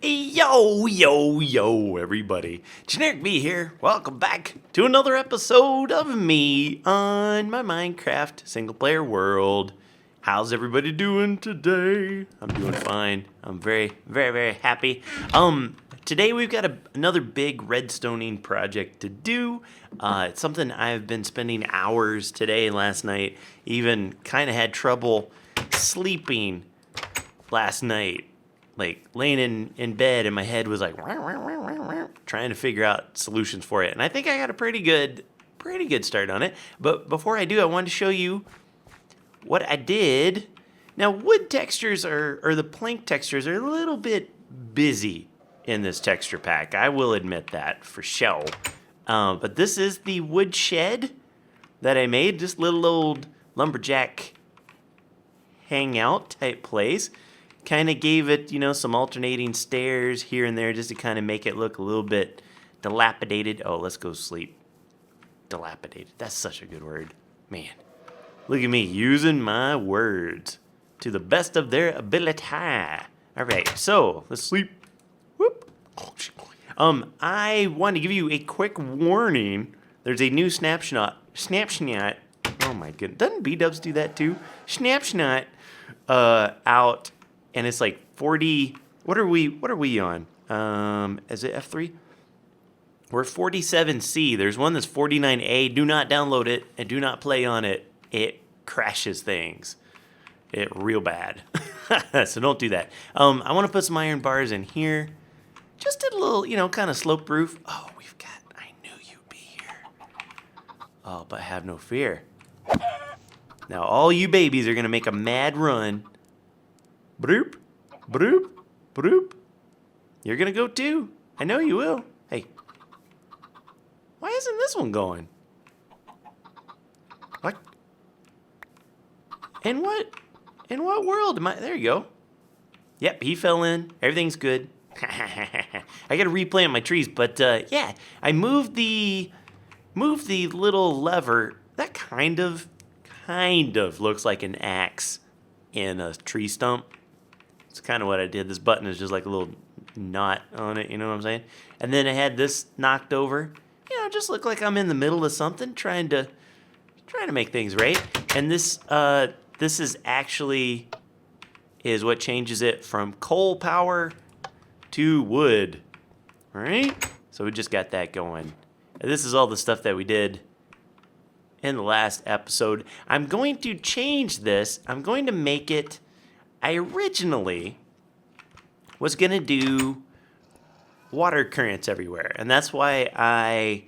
Yo, everybody. Generic B here. Welcome back to another episode of me on my Minecraft single-player world. How's everybody doing today? I'm doing fine. I'm very, very happy. Today we've got another big redstoning project to do. It's something I've been spending hours today and last night. Even kind of had trouble sleeping last night. Like laying in bed and my head was like trying to figure out solutions for it. And I think I got a pretty good start on it. But before I do, I wanted to show you what I did. Now, wood textures or the plank textures are a little bit busy in this texture pack. I will admit that for sure. But this is the wood shed that I made. This little old lumberjack hangout type place. Kind of gave it, some alternating stairs here and there just to kind of make it look a little bit dilapidated. Oh, let's go sleep. Dilapidated. That's such a good word. Man, look at me using my words to the best of their ability. All right, so let's sleep. Whoop. I want to give you a quick warning. There's a new snapshot. Oh my goodness. Doesn't B-dubs do that too? Snapshot out. And it's like 40. What are we on? Is it F3? We're 47C. There's one that's 49A. Do not download it and do not play on it. It crashes things. It real bad. So don't do that. I want to put some iron bars in here. Just a little, kind of slope roof. Oh, I knew you'd be here. Oh, but have no fear. Now all you babies are gonna make a mad run. Broop, broop, broop. You're gonna go too. I know you will. Hey, why isn't this one going? What? In what world am I? There you go. Yep, he fell in. Everything's good. I gotta replant my trees, but yeah, I moved the little lever. That kind of looks like an axe in a tree stump. It's kind of what I did. This button is just like a little knot on it, you know what I'm saying? And then I had this knocked over. Just look like I'm in the middle of something, trying to make things right. And this is actually what changes it from coal power to wood. All right? So we just got that going. And this is all the stuff that we did in the last episode. I'm going to change this. I'm going to make it. I originally was going to do water currents everywhere. And that's why I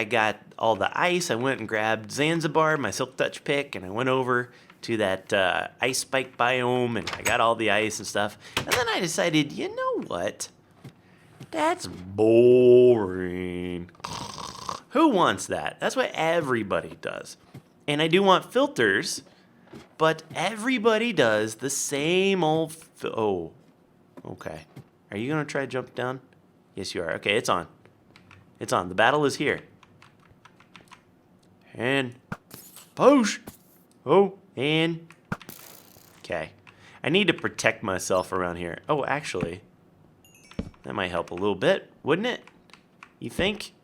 got all the ice. I went and grabbed Zanzibar, my Silk Touch pick, and I went over to that ice spike biome, and I got all the ice and stuff. And then I decided, you know what? That's boring. Who wants that? That's what everybody does. And I do want filters. But everybody does the same old... Oh, okay. Are you going to try to jump down? Yes, you are. Okay, it's on. It's on. The battle is here. And... push! Oh, and... Okay. I need to protect myself around here. Oh, actually, that might help a little bit, wouldn't it? You think?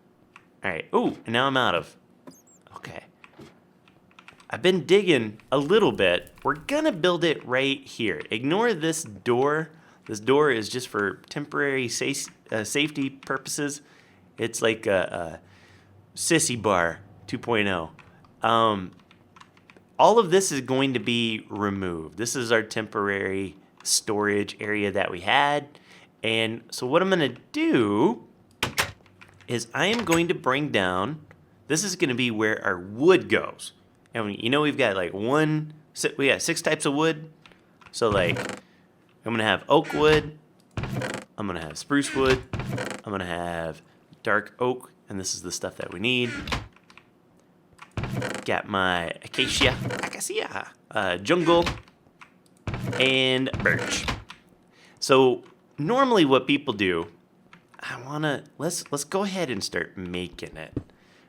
All right. Ooh, and now I'm out of... Okay. I've been digging a little bit. We're gonna build it right here. Ignore this door. This door is just for temporary safety purposes. It's like a sissy bar 2.0. All of this is going to be removed. This is our temporary storage area that we had. And so what I'm gonna do is I am going to bring down, this is gonna be where our wood goes. And we've got we got 6 types of wood. So like, I'm gonna have oak wood, I'm gonna have spruce wood, I'm gonna have dark oak, and this is the stuff that we need. Got my acacia, jungle, and birch. So normally what people do, let's go ahead and start making it.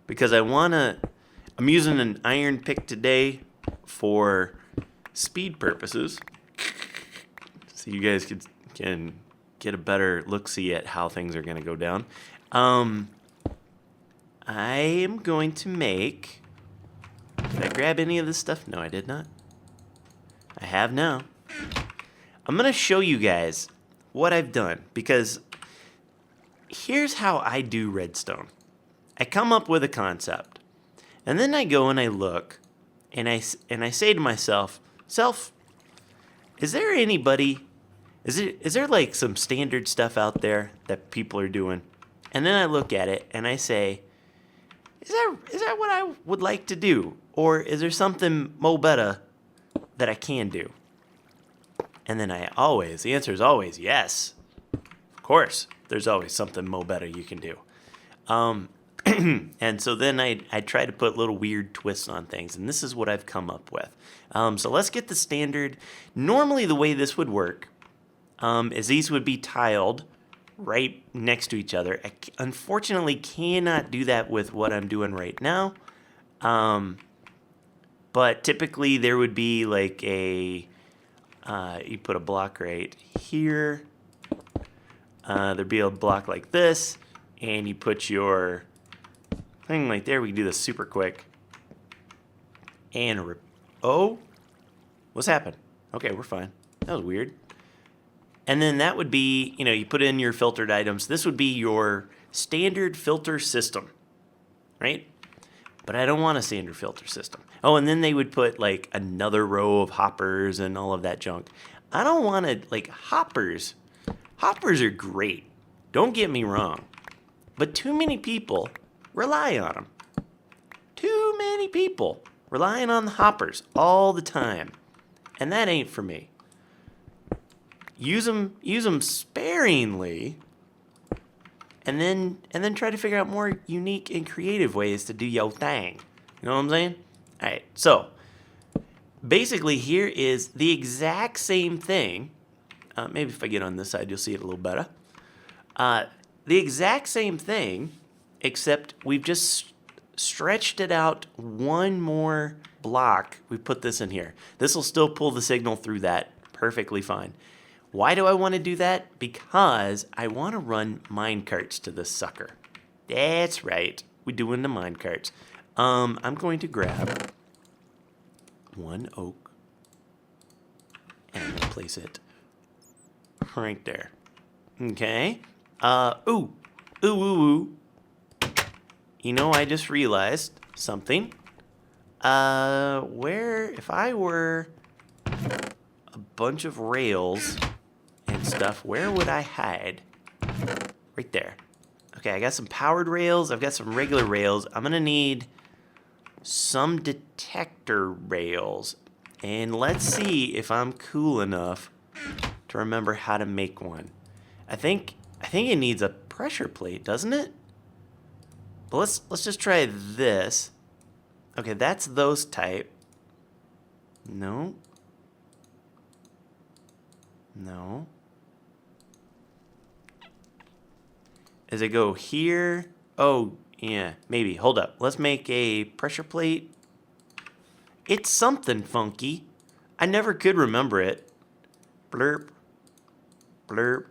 Because I'm using an iron pick today for speed purposes. so you guys can get a better look-see at how things are going to go down. I am going to make... Did I grab any of this stuff? No, I did not. I have now. I'm going to show you guys what I've done, because here's how I do redstone. I come up with a concept, and then I go and I look, and I say to myself, is there anybody, is there like some standard stuff out there that people are doing? And then I look at it and I say, is that what I would like to do? Or is there something mo better that I can do? And then the answer is always yes. Of course, there's always something mo better you can do. And so then I try to put little weird twists on things, and this is what I've come up with. So let's get the standard. Normally the way this would work is these would be tiled right next to each other. I unfortunately cannot do that with what I'm doing right now. But typically there would be like you put a block right here. There'd be a block like this, and you put your thing right there. We can do this super quick. And oh, what's happened? Okay, we're fine. That was weird. And then that would be, you put in your filtered items. This would be your standard filter system, right? But I don't want a standard filter system. Oh, and then they would put like another row of hoppers and all of that junk. I don't want to, like, hoppers. Hoppers are great. Don't get me wrong. But too many people rely on them. Too many people relying on the hoppers all the time. And that ain't for me. Use them sparingly, and then try to figure out more unique and creative ways to do your thing. You know what I'm saying? All right. So basically, here is the exact same thing. Maybe if I get on this side, you'll see it a little better. The exact same thing, except we've just stretched it out one more block. We put this in here. This will still pull the signal through that perfectly fine. Why do I want to do that? Because I want to run minecarts to this sucker. That's right. We're doing the minecarts. I'm going to grab one oak and I'm going to place it right there. Okay. Ooh. I just realized something. If I were a bunch of rails and stuff, where would I hide? Right there. Okay, I got some powered rails. I've got some regular rails. I'm going to need some detector rails. And let's see if I'm cool enough to remember how to make one. I think it needs a pressure plate, doesn't it? But let's just try this. Okay, that's those type. No. Does it go here? Oh, yeah, maybe. Hold up. Let's make a pressure plate. It's something funky. I never could remember it. Blurp. Blurp.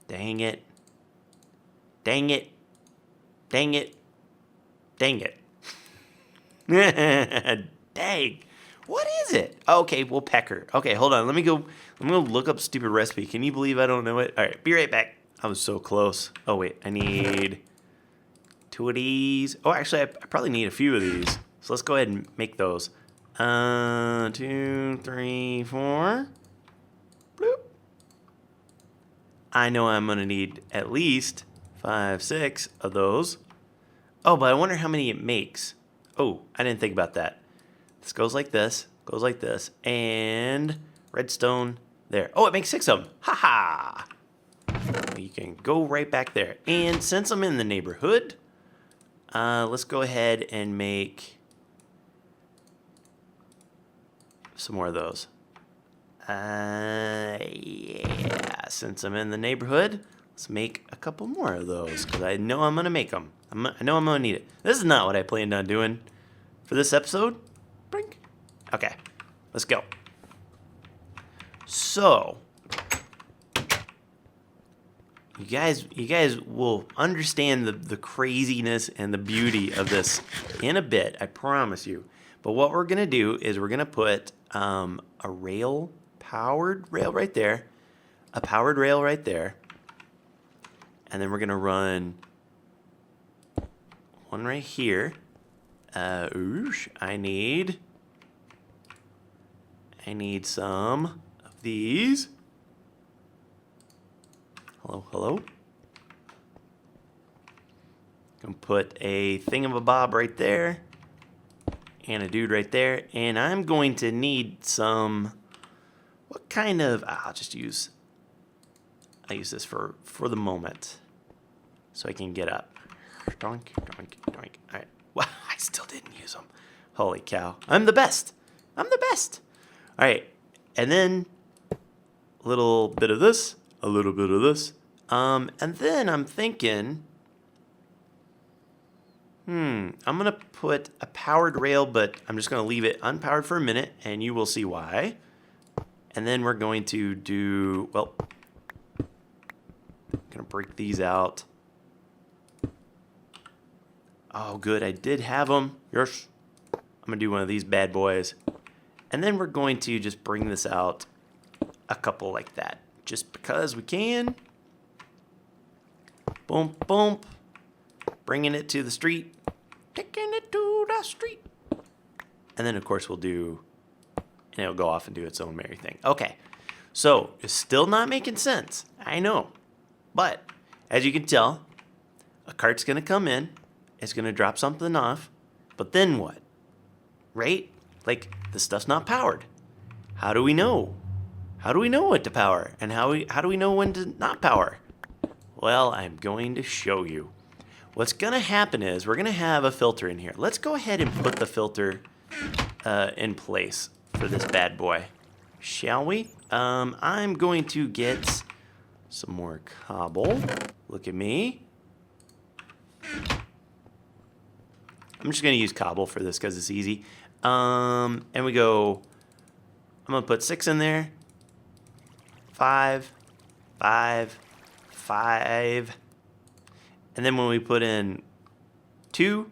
Dang it. Dang it. Dang it. Dang it. Dang. What is it? Okay, well, pecker. Okay, hold on. Let me go look up stupid recipe. Can you believe I don't know it? All right, be right back. I was so close. Oh, wait. I need 2 of these. Oh, actually, I probably need a few of these. So let's go ahead and make those. 2, 3, 4. Bloop. I know I'm going to need at least 5, 6 of those. Oh, but I wonder how many it makes. Oh, I didn't think about that. This goes like this, and redstone there. Oh, it makes 6 of them. Ha-ha! You can go right back there. And since I'm in the neighborhood, let's go ahead and make some more of those. Yeah, since I'm in the neighborhood, let's make a couple more of those, because I know I'm going to make them. I know I'm going to need it. This is not what I planned on doing for this episode. Brink. Okay, let's go. So, you guys will understand the craziness and the beauty of this in a bit, I promise you. But what we're gonna do is we're gonna put a powered rail right there, a powered rail right there, and then we're gonna run one right here. I need some of these. Hello. Gonna put a thingamabob right there, and a dude right there, and I'm going to need some. What kind of? I'll use this for the moment, so I can get up. Doink, doink, doink. All right. Wow, I still didn't use them. Holy cow! I'm the best. I'm the best. All right, and then a little bit of this, a little bit of this, and then I'm thinking, I'm gonna put a powered rail, but I'm just gonna leave it unpowered for a minute, and you will see why. And then we're going to do, well, I'm gonna break these out. Oh, good, I did have them. Yes. I'm gonna do one of these bad boys. And then we're going to just bring this out a couple like that, just because we can. Boom, boom. Bringing it to the street. Taking it to the street. And then, of course, we'll do, and it'll go off and do its own merry thing. Okay, so it's still not making sense. I know. But, as you can tell, a cart's going to come in. It's going to drop something off. But then what? Right? Like, the stuff's not powered. How do we know? How do we know what to power? And how do we know when to not power? Well, I'm going to show you. What's going to happen is we're going to have a filter in here. Let's go ahead and put the filter in place for this bad boy. Shall we? I'm going to get some more cobble. Look at me. I'm just going to use cobble for this because it's easy. And we go, I'm going to put 6 in there. 5, 5, 5. And then when we put in 2,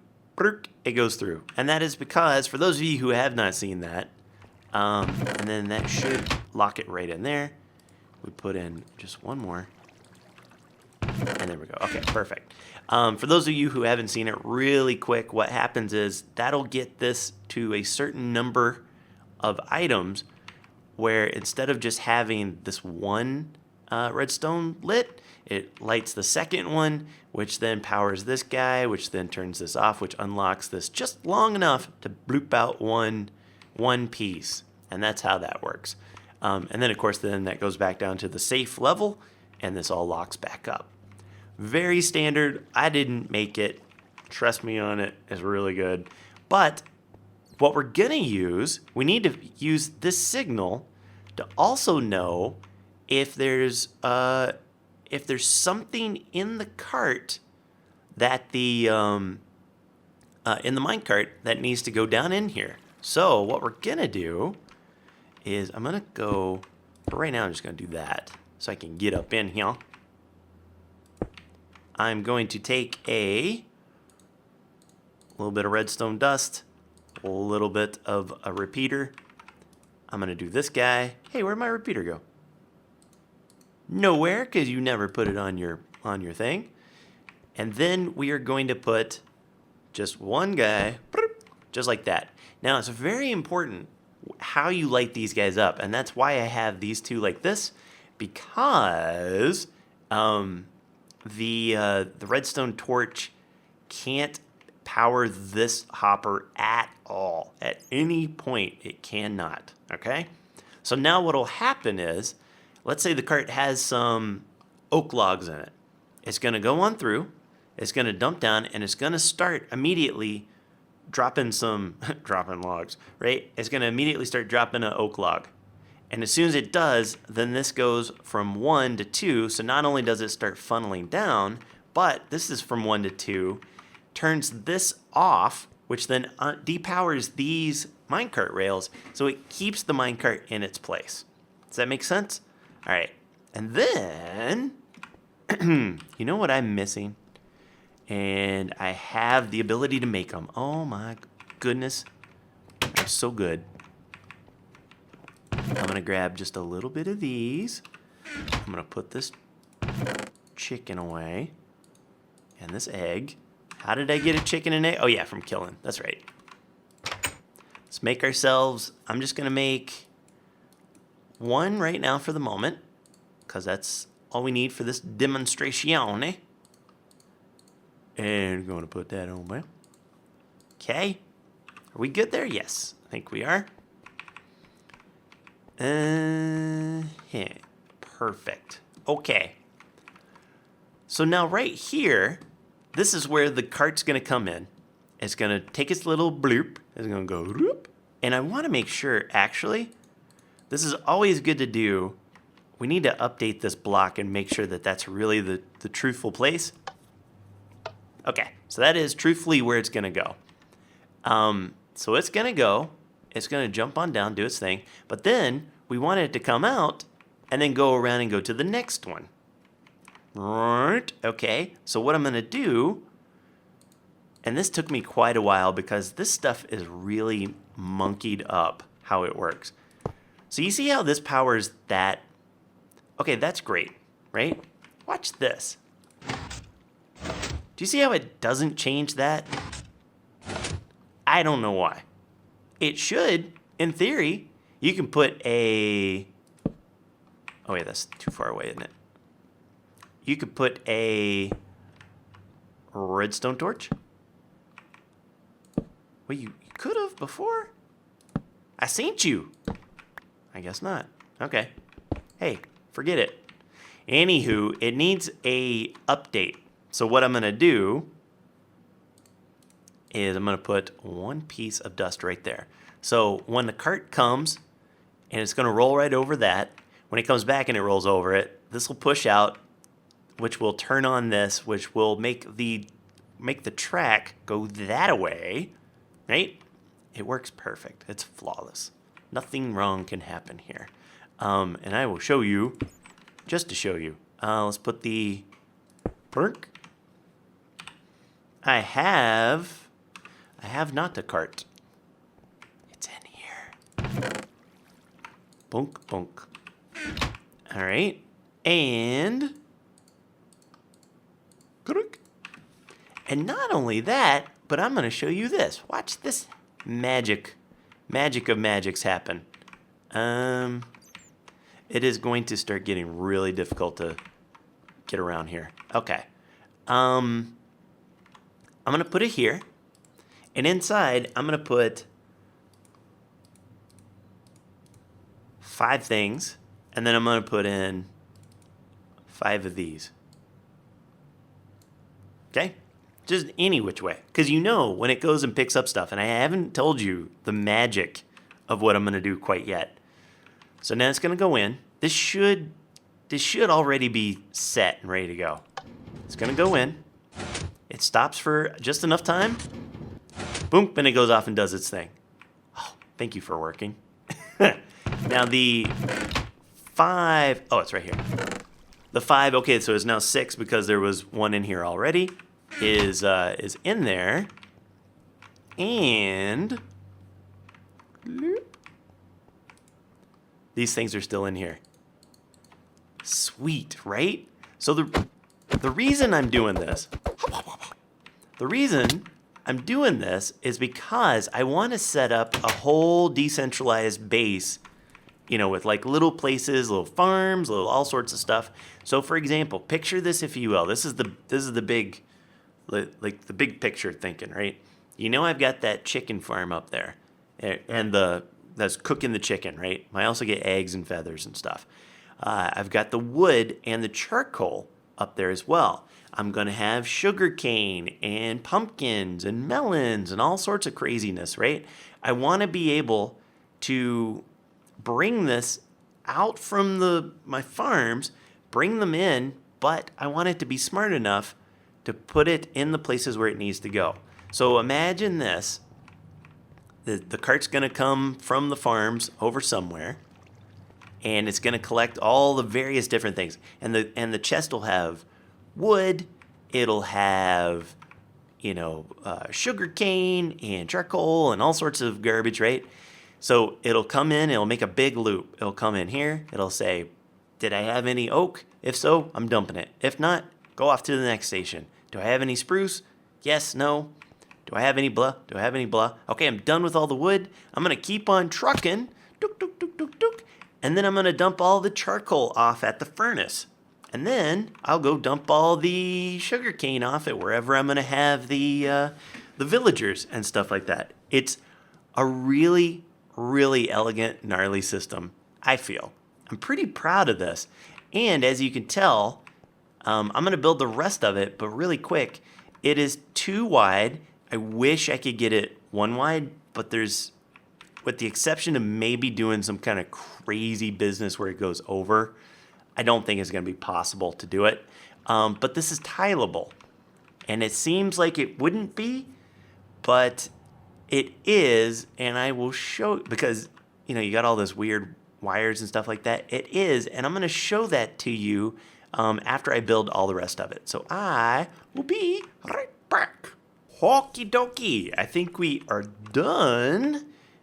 it goes through. And that is because, for those of you who have not seen that, and then that should lock it right in there. We put in just one more. And there we go. Okay, perfect. For those of you who haven't seen it, really quick, what happens is that'll get this to a certain number of items where instead of just having this one redstone lit, it lights the second one, which then powers this guy, which then turns this off, which unlocks this just long enough to bloop out one piece. And that's how that works. And then, of course, then that goes back down to the safe level, and this all locks back up. Very standard. I didn't make it. Trust me on it. It's really good. But what we're going to use, we need to use this signal to also know if there's something in the cart that in the minecart that needs to go down in here. So what we're going to do is I'm going to go, for right now I'm just going to do that so I can get up in here. I'm going to take a little bit of redstone dust, a little bit of a repeater. I'm going to do this guy. Hey, where'd my repeater go? Nowhere, because you never put it on your thing. And then we are going to put just one guy, just like that. Now, it's very important how you light these guys up, and that's why I have these two like this, because the redstone torch can't power this hopper at all. At any point, it cannot, okay? So now what will happen is, let's say the cart has some oak logs in it. It's going to go on through, it's going to dump down, and it's going to start immediately dropping dropping logs, right? It's going to immediately start dropping an oak log. And as soon as it does, then this goes from 1 to 2. So not only does it start funneling down, but this is from 1 to 2, turns this off, which then depowers these minecart rails, so it keeps the minecart in its place. Does that make sense? All right. And then, you know what I'm missing? And I have the ability to make them. Oh my goodness. I'm so good. I'm going to grab just a little bit of these. I'm going to put this chicken away. And this egg. How did I get a chicken and egg? Oh yeah, from killing. That's right. Let's make ourselves, I'm just going to make one right now for the moment. Because that's all we need for this demonstration. And we're going to put that on there. Okay. Are we good there? Yes. I think we are. Yeah. Perfect. Okay. So now right here, this is where the cart's going to come in. It's going to take its little bloop. It's going to go whoop. And I want to make sure, actually, this is always good to do. We need to update this block and make sure that that's really the truthful place. Okay, so that is truthfully where it's going to go. So it's going to go. It's going to jump on down, do its thing. But then we want it to come out and then go around and go to the next one. Right, okay. So what I'm going to do, and this took me quite a while because this stuff is really monkeyed up how it works. So you see how this powers that? Okay, that's great, right? Watch this. Do you see how it doesn't change that? I don't know why. It should, in theory. You can put a... Oh, wait, that's too far away, isn't it? You could put a redstone torch. Well, you could have before. I seen you. I guess not. Okay. Hey, forget it. Anywho, it needs a update. So what I'm going to do is I'm going to put one piece of dust right there. So when the cart comes, and it's going to roll right over that, when it comes back and it rolls over it, this will push out, which will turn on this, which will make the track go that way, right? It works perfect. It's flawless. Nothing wrong can happen here. And I will show you, just to show you. Let's put the perk. I have not the cart. It's in here. Bonk, bonk. All right. And not only that, but I'm going to show you this. Watch this magic of magics happen. It is going to start getting really difficult to get around here. Okay. I'm going to put it here. And inside, I'm going to put 5 things. And then I'm going to put in 5 of these. Okay? Just any which way. Because you know when it goes and picks up stuff. And I haven't told you the magic of what I'm going to do quite yet. So now it's going to go in. This should already be set and ready to go. It's going to go in. It stops for just enough time. Boom, and it goes off and does its thing. Oh, thank you for working. Now the 5, oh, it's right here. The 5, okay, so it's now 6 because there was one in here already. Is in there. And these things are still in here. Sweet, right? So the reason I'm doing this, is because I want to set up a whole decentralized base, you know, with like little places, little farms, little all sorts of stuff. So for example, picture this if you will. This is the big, like the big picture thinking, right? You know, I've got that chicken farm up there, and that's cooking the chicken, right? I also get eggs and feathers and stuff. I've got the wood and the charcoal up there as well. I'm going to have sugar cane and pumpkins and melons and all sorts of craziness, right? I want to be able to bring this out from my farms, bring them in, but I want it to be smart enough to put it in the places where it needs to go. So imagine this. The cart's going to come from the farms over somewhere. and it's going to collect all the various different things. And the chest will have wood, it'll have, sugar cane and charcoal and all sorts of garbage, right? So it'll come in, it'll make a big loop. It'll come in here, it'll say, did I have any oak? If so, I'm dumping it. If not, go off to the next station. Do I have any spruce? Yes, no. Do I have any blah? Do I have any blah? Okay, I'm done with all the wood. I'm going to keep on trucking. Dook, dook, dook, dook, dook. And then I'm going to dump all the charcoal off at the furnace. And then I'll go dump all the sugar cane off at wherever I'm going to have the villagers and stuff like that. It's a really, really elegant, gnarly system, I feel. I'm pretty proud of this. And as you can tell, I'm going to build the rest of it, but really quick. It is 2 wide. I wish I could get it 1 wide, but there's, with the exception of maybe doing some kind of crazy business where it goes over, I don't think it's going to be possible to do it. But this is tileable. And it seems like it wouldn't be, but it is. And I will show, because, you got all this weird wires and stuff like that. It is. And I'm going to show that to you after I build all the rest of it. So I will be right back. Okie dokie. I think we are done,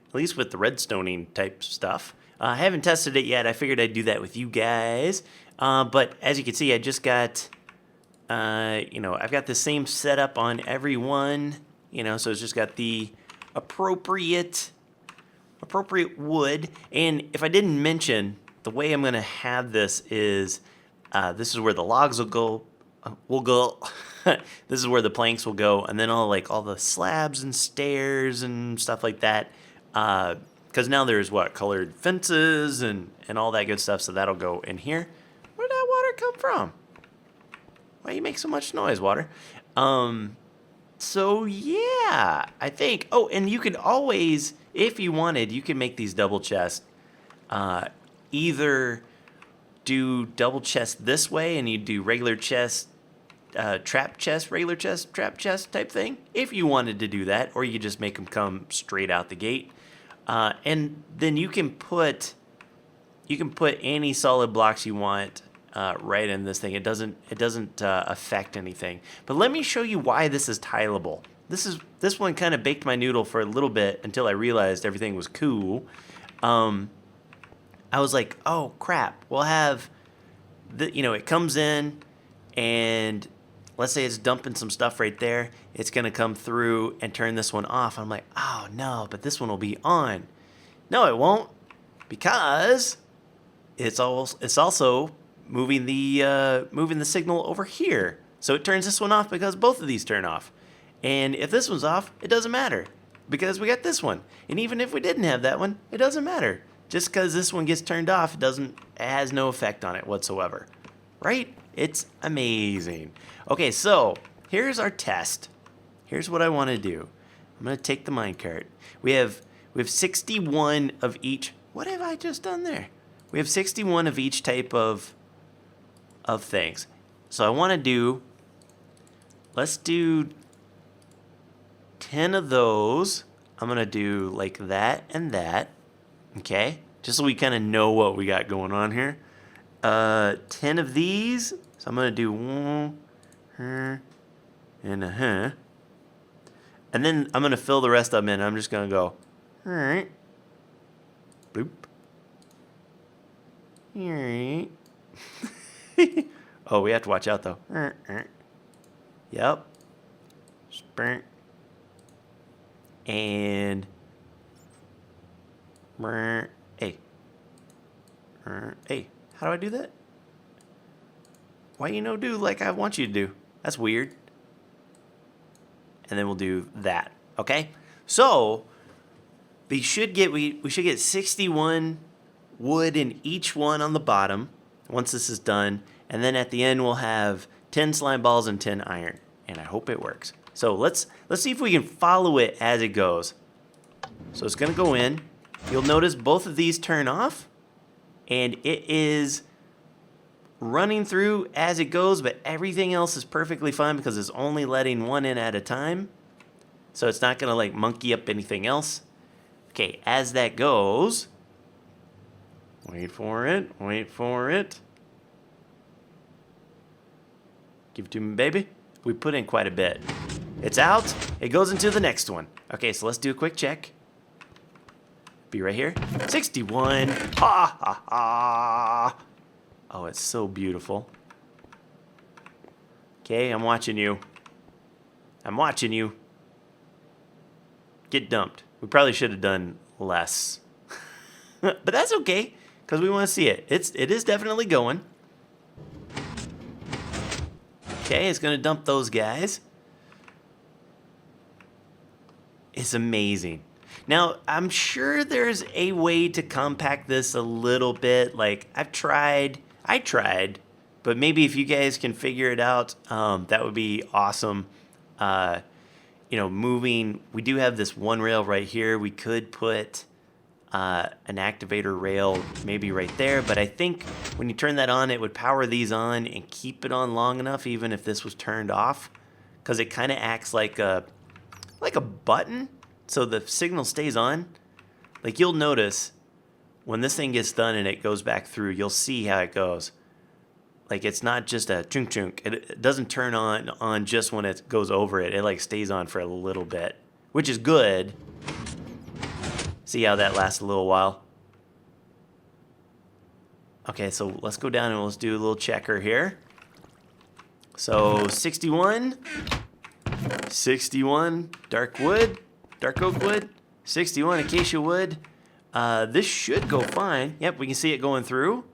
at least with the redstoning type stuff. I haven't tested it yet. I figured I'd do that with you guys. But as you can see, I just got, I've got the same setup on every one, so it's just got the appropriate wood. And if I didn't mention, the way I'm going to have this is, this is where the logs will go. This is where the planks will go, and then all the slabs and stairs and stuff like that. Because now there's colored fences and all that good stuff, so that'll go in here. Where'd that water come from? Why you make so much noise, water? So yeah, I think. Oh, and you could always, if you wanted, you can make these double chests. Either do double chest this way, and you do regular chest, trap chest, regular chest, trap chest type thing. If you wanted to do that, or you could just make them come straight out the gate. And then you can put any solid blocks you want right in this thing. It doesn't affect anything. But let me show you why this is tileable. This one kind of baked my noodle for a little bit until I realized everything was cool. I was like, oh crap, we'll have it comes in, and let's say it's dumping some stuff right there. It's going to come through and turn this one off. I'm like, oh no, but this one will be on. No, it won't, because it's also moving the signal over here. So it turns this one off because both of these turn off. And if this one's off, it doesn't matter because we got this one. And even if we didn't have that one, it doesn't matter. Just because this one gets turned off, it has no effect on it whatsoever. Right? It's amazing. Okay, so here's our test. Here's what I want to do. I'm going to take the minecart. We have 61 of each. What have I just done there? We have 61 of each type of things. So I want to do, let's do 10 of those. I'm going to do like that and that. Okay? Just so we kind of know what we got going on here. 10 of these. So I'm going to do one, and a. And then I'm going to fill the rest of them in. I'm just going to go, all right. Bloop. All right. Oh, we have to watch out, though. Yep. Sprint. And hey. Hey, how do I do that? Why do like I want you to do? That's weird. And then we'll do that. Okay? So we should get 61 wood in each one on the bottom once this is done. And then at the end we'll have 10 slime balls and 10 iron. And I hope it works. So let's see if we can follow it as it goes. So it's gonna go in. You'll notice both of these turn off. And it is running through as it goes, but everything else is perfectly fine because it's only letting one in at a time. So it's not going to monkey up anything else. Okay, as that goes, Wait for it. Wait for it. Give it to me, baby. We put in quite a bit. It's out. It goes into the next one. Okay, so let's do a quick check. Be right here. 61. Ha ha ha. Oh, it's so beautiful. Okay, I'm watching you. I'm watching you. Get dumped. We probably should have done less. But that's okay, because we want to see it. It is definitely going. Okay, it's going to dump those guys. It's amazing. Now, I'm sure there's a way to compact this a little bit. Like, I tried, but maybe if you guys can figure it out, that would be awesome. Moving, we do have this one rail right here. We could put an activator rail maybe right there, but I think when you turn that on, it would power these on and keep it on long enough, even if this was turned off, because it kind of acts like a button, so the signal stays on. Like, you'll notice when this thing gets done and it goes back through, you'll see how it goes. Like, it's not just a chunk chunk. It doesn't turn on just when it goes over it. It like stays on for a little bit, which is good. See how that lasts a little while. Okay, so let's go down and let's do a little checker here. So 61, 61 dark oak wood, 61 acacia wood. This should go fine. Yep, we can see it going through.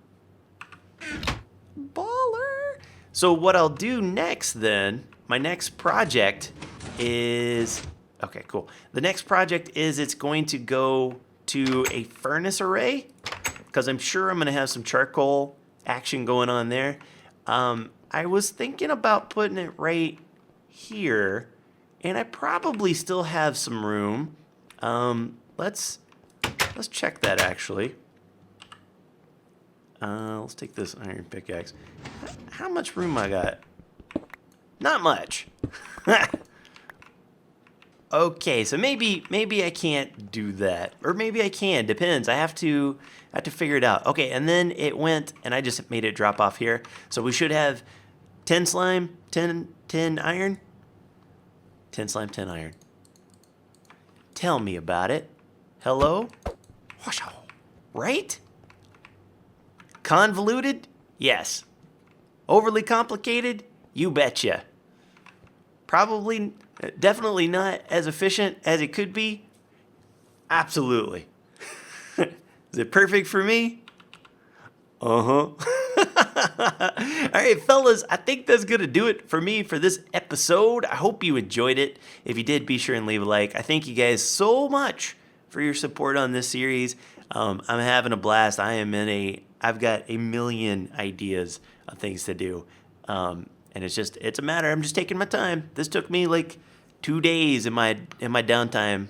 Baller. So what I'll do next then, my next project is, okay, cool. The next project is it's going to go to a furnace array, because I'm sure I'm going to have some charcoal action going on there. I was thinking about putting it right here, and I probably still have some room. Let's check that actually. Let's take this iron pickaxe. How much room I got? Not much. Okay, so maybe I can't do that, or maybe I can. Depends. I have to figure it out. Okay, and then it went, and I just made it drop off here. So we should have 10 slime, 10 iron. 10 slime, 10 iron. Tell me about it. Hello? Right? Convoluted? Yes. Overly complicated? You betcha. Probably, definitely not as efficient as it could be. Absolutely. Is it perfect for me? Uh-huh. All right, fellas, I think that's going to do it for me for this episode. I hope you enjoyed it. If you did, be sure and leave a like. I thank you guys so much for your support on this series. I'm having a blast. I've got a million ideas of things to do. And it's a matter, I'm just taking my time. This took me like 2 days in my downtime,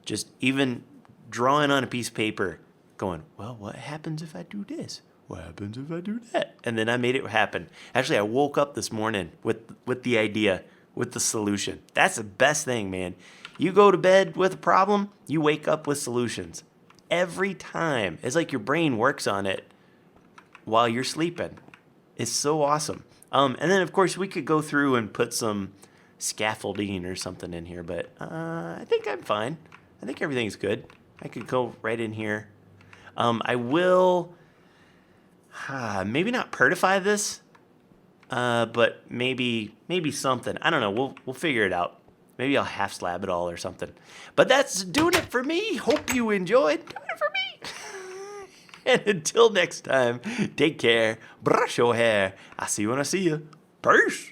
just even drawing on a piece of paper, going, well, what happens if I do this? What happens if I do that? And then I made it happen. Actually, I woke up this morning with the idea, with the solution. That's the best thing, man. You go to bed with a problem, you wake up with solutions. Every time. It's like your brain works on it while you're sleeping. It's so awesome. And then, of course, we could go through and put some scaffolding or something in here, but I think I'm fine. I think everything's good. I could go right in here. I will maybe not pertify this, but maybe something. I don't know. We'll figure it out. Maybe I'll half slab it all or something. But that's doing it for me. Hope you enjoyed. Doing it for me. And until next time, take care. Brush your hair. I'll see you when I see you. Peace.